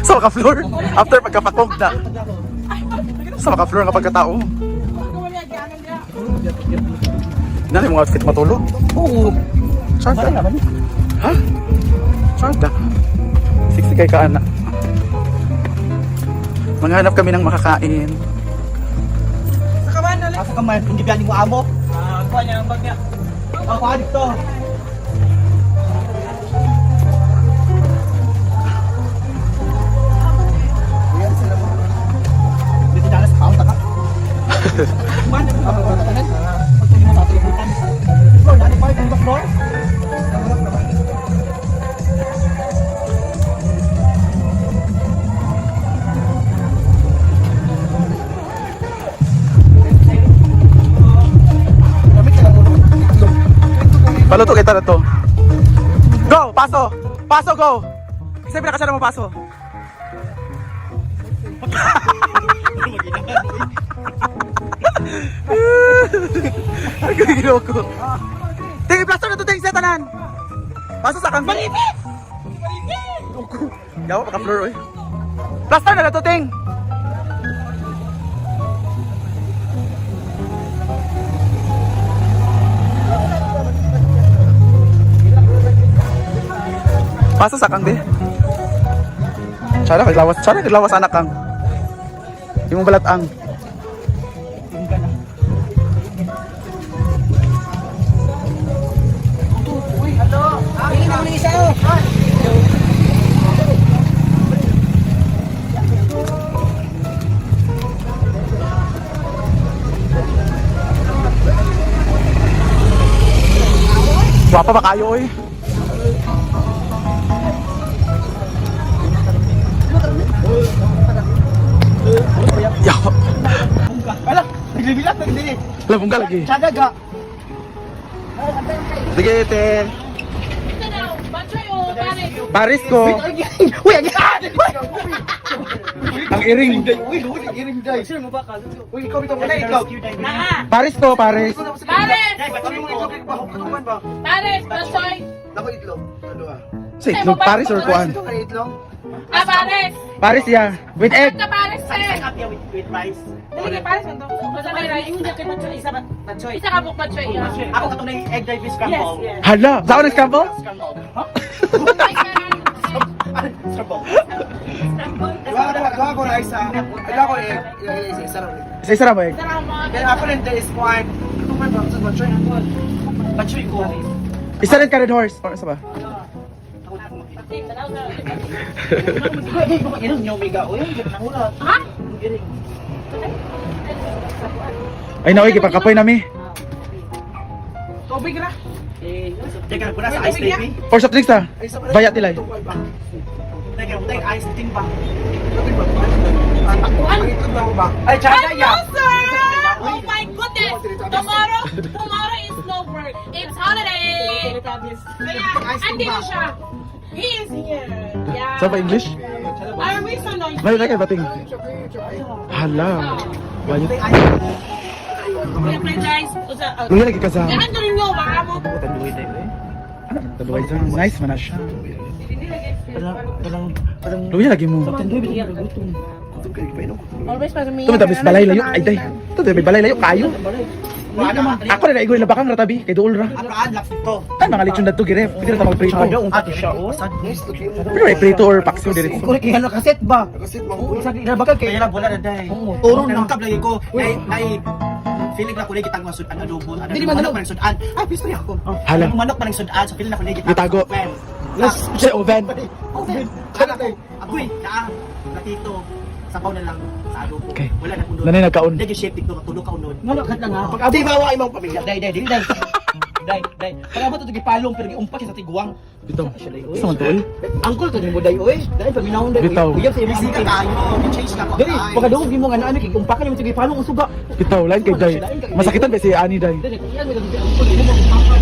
Sa maka-floor. After pagkapakog na. Sa maka-floor nga pagkatao. Nani mo outfit matulog? Oo. Charta. Ha? Charta. Siksi kay kaana. Maghanap kami ng makakain. Asa ka man, hindi biyanin mo amo? Kuha niya ang bag niya. Kuha dito. Dito dala sa kaunta ka. Man, ako ka tanan. Pagtuli mo sa tuliputan. Floor, dali pa yung floor. Paluto kita na to. Go! Paso! Paso, go! Kasi pinakasya na mo paso. Ang gagawin ko. Tingin, plaster na to, tingin sa tanan. Paso sa kang... Malipit! Yawa, maka-floor, oy. Plaster na to, ting. Paso sa kang di. Tsara kaglawas anak kang. Yung balat ang. Wapa ba kayo oy? Yaw. Ala, naglibilat na hindi. Labong ka lagi. Tsaga ga. Sige, te. Paris ko. Uy, agad! Ang iring. Uy, iring day. Sino mo ba ka? Uy, ikaw muna, ikaw. Paris ko, Paris. Pares! Pares, basoy! Ako itlog. Ano ah? Sa itlog, Paris or kuan? Ito ka itlog? Ah, pares! Paris ya. With egg. Ka pares, eh! With rice. Dili, pares mo to. Basta may rice. Isa ba? Batsoy. Isa ka buk bachoy, ah. Ako katong na yung egg dye fish scramble. Yes, yes. Hala, saan ka scramble? Scramble. Scramble. Gawa ko rice ha. Gawa ko egg. Isa lang. Isa na mo egg. Sarang mga Kaya ako rin is one. Ito man ba? Sa batsoy na. Batsoy ko. Isa rin ka red horse. Or isa ba? Ay, baka ilang niyo miga. Uy, ang nangulat. Ha? Ay, naway, kipakapoy nami. Tubig ra. Teka, kuna sa ice baby. Or soft drinks ta. Bayat nila eh. Teka, take ice tin ba? Ay, tsaka ya. Hello, sir! Oh my goodness! Tomorrow is no work. It's holiday! Kaya, andito siya. He is here. Yeah. Saan ba English? Are we so noisy? Layo na kayo bating. Hala. Bayat. Siyempre, guys. Luya lagi ka sa... Ano rin nyo, baka mo? Taluay sa nice man na siya. Luya lagi mo. Always para me. Ito may balay layo. Ay, day. Ito may balay layo. Kayo. Ako na naigoy na bakang ratabi. Kay dool ra. Akaan lang ito. Ay, mga lechon na ito, giref. Pwede na ito mag-prito. Ate siya, oh. Pero may prito or paksiw diretso. Kung kaya nakaset ba? Sa bakal kaya lang wala na dahil. Turong na nangkap lagi ko. Nay feeling na ko lagi kitang masudan adobo. Dili man manok man sudan. Ay, pisto niya ako. Hala. Manok man sudan so feeling na ko lagi Itago. Let's say oven. Oven. Agoy, kaa. Latito. Sabaw na lang sa adobo. Okay. Wala na kuno. Nanay nagkaon. Lagi shape dito matulog ka unod. Manok na nga. Pag abi bawa imong pamilya. Day. Pag abot to gipalong pero giumpak sa tiguang. Bitaw. Sa man to eh. Angkol to mo day oy. Dahil paminahon day. Bitaw. Uyab sa imong sika tayo. Change na ko. Dali, pagkadungog mo nga ano giumpakan yung sige palong usuga. Bitaw, lain kay Day. Masakitan kasi ani Day. Dali, iyan mo lang ang angkol mo giumpakan.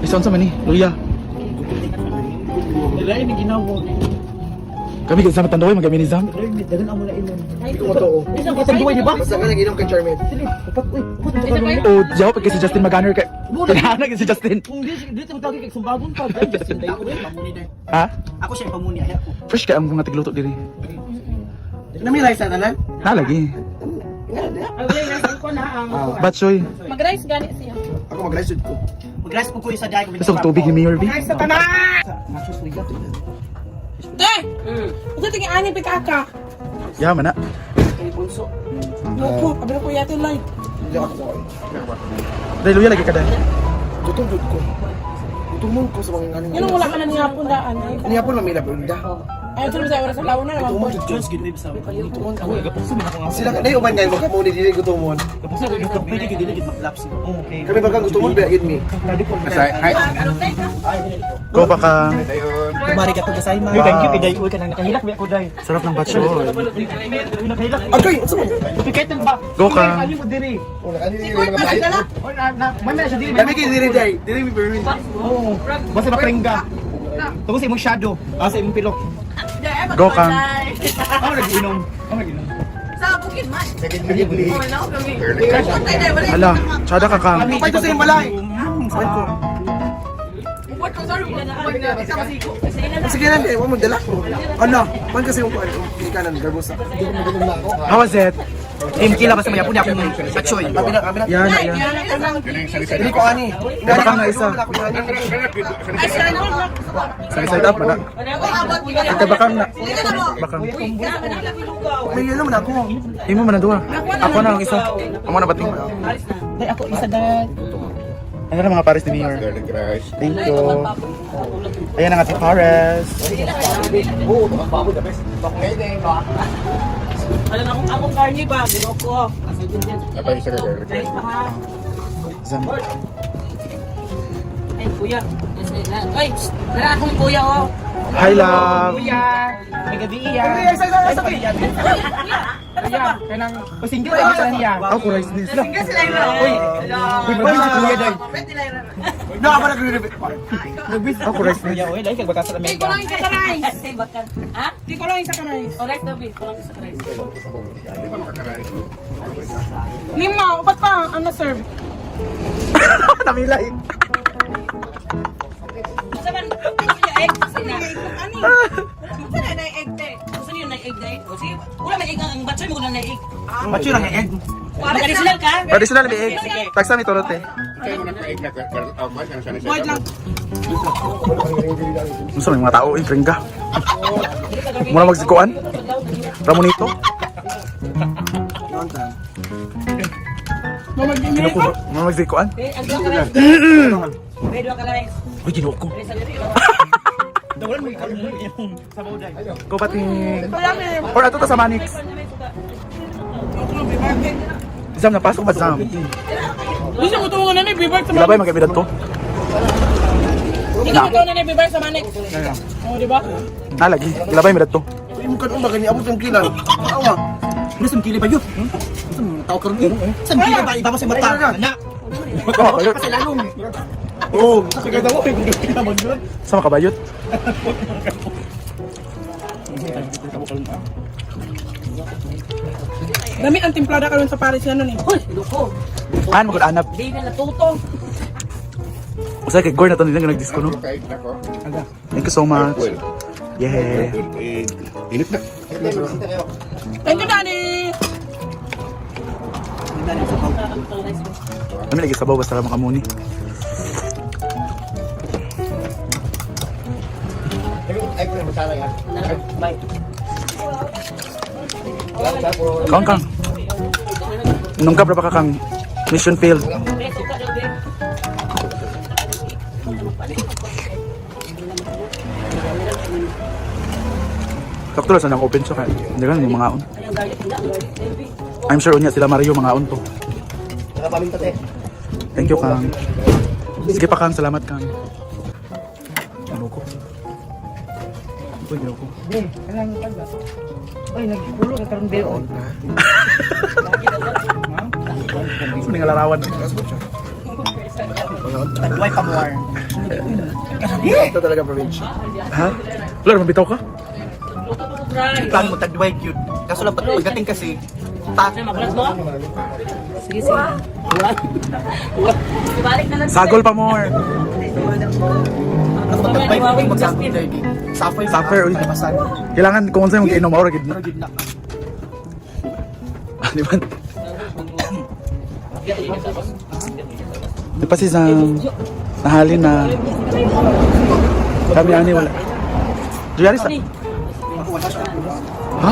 Ison sa man ni, luya. Dili ni ginawa. Kami kasama tandoy magaminizam. Dagan amo na ilon. Ito mo to. Isang kitang duway di ba? Basta ka naginom kay Charmaine. O jawab kay si Justin Maganer kay. Kailangan kay si Justin. Kung di mo tawag kay sumbagon pa. Justin day ko rin mamuni day. Ha? Ako siya pamuni ay ako. Fresh ka ang mga tigluto diri. Namilay sa tanan? Ha lagi. Batsoy. Mag-rice gani siya. Ako mag-rice ko. Mag-rice ko isa day ko. Gusto tubig ni Mayor B. Rice sa tanan! Te! Ito tingin ani pikaka. Yaman na. Loko, abiro ko yate light. Hindi ako ko. Dahil luya lagi ka dahil. Tutungtod ko. Tutungtod ko sa mga nganin. Yun ang wala ka na niya pundaan. Ano yan po lang may labunda? Ay, ito sa oras sa launa naman po. Jones ginwib sa sila kanay uman ngayon magkamuni dili gutomon. Kami bagang gutomon ba gid mi. Go pa ka. Mari ka to gasay ma. Thank you, Day ko kanang nakahilak ba ko day. Sarap ng batsoy. Okay, unsa man? Piketen ba? Go ka. Ano mo diri? Kami kay diri day. Diri mi permit. Oo. Basta makringga. Tungkol sa imong shadow. Sa imong pilok. Go ka. Ako nag-inom. Sa bukid man. Hala, tsada ka ka. Pay ko sa imong balay. Sabi ko. What ko sorry sa masiko. Sige lang eh, wa mo dala. Ano? Man kasi yung kanan garbosa. How was it? Team kila basta may apon akong patsoy. Abina. Yan, yan. Dili ko ani. Bakang na isa. Sa side up na. Ito bakang na. Bakang. May yun naman ako. Imo man na duha. Ako na ang isa. Amo na bating. Ay ako isa dad. Ano na mga pares ni Mayor? Thank you. Ayan ang ating pares. Alam akong karni ba, ginoko. Zam. Ay kuya. Ay, dala akong kuya oh. Hi, love. May gabi iya. Kuya, kanang pasingil ay sa niya. Ako rice this. Uy, may si kuya day. No, ako nagre-repeat. Ako rice this. Kuya, uy, dai kag baka sa Di ko lang isa ka rice. Ha? Di ko lang isa ka rice. O rice dabi, ko lang isa ka rice. Lima, upat pa ang na-serve. Namilay. Saban, egg sila. Saan na egg te? Saan yun na egg day? O sige, wala may egg ang batsoy mo na egg. Macho lang egg. Mag-additional ka? Traditional may egg. Taksa mi torote. Boyd lang. Gusto may mga tao i-drink ka. Muna magsikuan. Ramonito. Kinuko. Muna magsikuan. Ang dua ka rice. May dua ka rice. Uy, kinuko. Dawalan mo ikaw yung sabaw day. Go pati. Or ato ta sa Manix. Zam, napasok ba Zam? Gusto mo tumungan na ni Bibar sa Labay magkabidad to. Hindi mo tumungan na ni Bibar sa Manex. O, di ba? Lagi. Labay mi to. Imo kan umba kani abot yung kilan. Awa. Nasam kili ba yun? Tao karon yun. Sam kili ba iba sa mata? Na. Oh, bayot. Oh, Sige daw ko kung magdon. Sama ka bayot. Dami ang timplada karon sa Paris yan nun eh. Hoy, loko. An mo anap. Di na natuto. Usay kay Gord na to nila nag-disco no. Thank you so much. Yeah. Thank you, Daddy. Kami lagi sabaw basta lang makamuni. Kang. Nung ka pa kang mission field. Sakto lang sa nang open so kaya hindi ka mga on. I'm sure unya sila Mario mga on to. Thank you Kang. Sige pa Kang, salamat Kang. Ano ko? Ito ginaw ko. Kanang pala. Oy, nagpulo ka karon beo. Saan nga larawan? Tagway pa mo. ito talaga probinsya. Ha? Wala naman bitaw ka? Plan mo tagduay cute. Kaso lang pagdating kasi Sagol pa more. Suffer, uy. Kailangan kung saan mag-inom ako, gid na. Di ba? Di pa si Sam nahalin na kami ani wala. Diyari sa... Ha?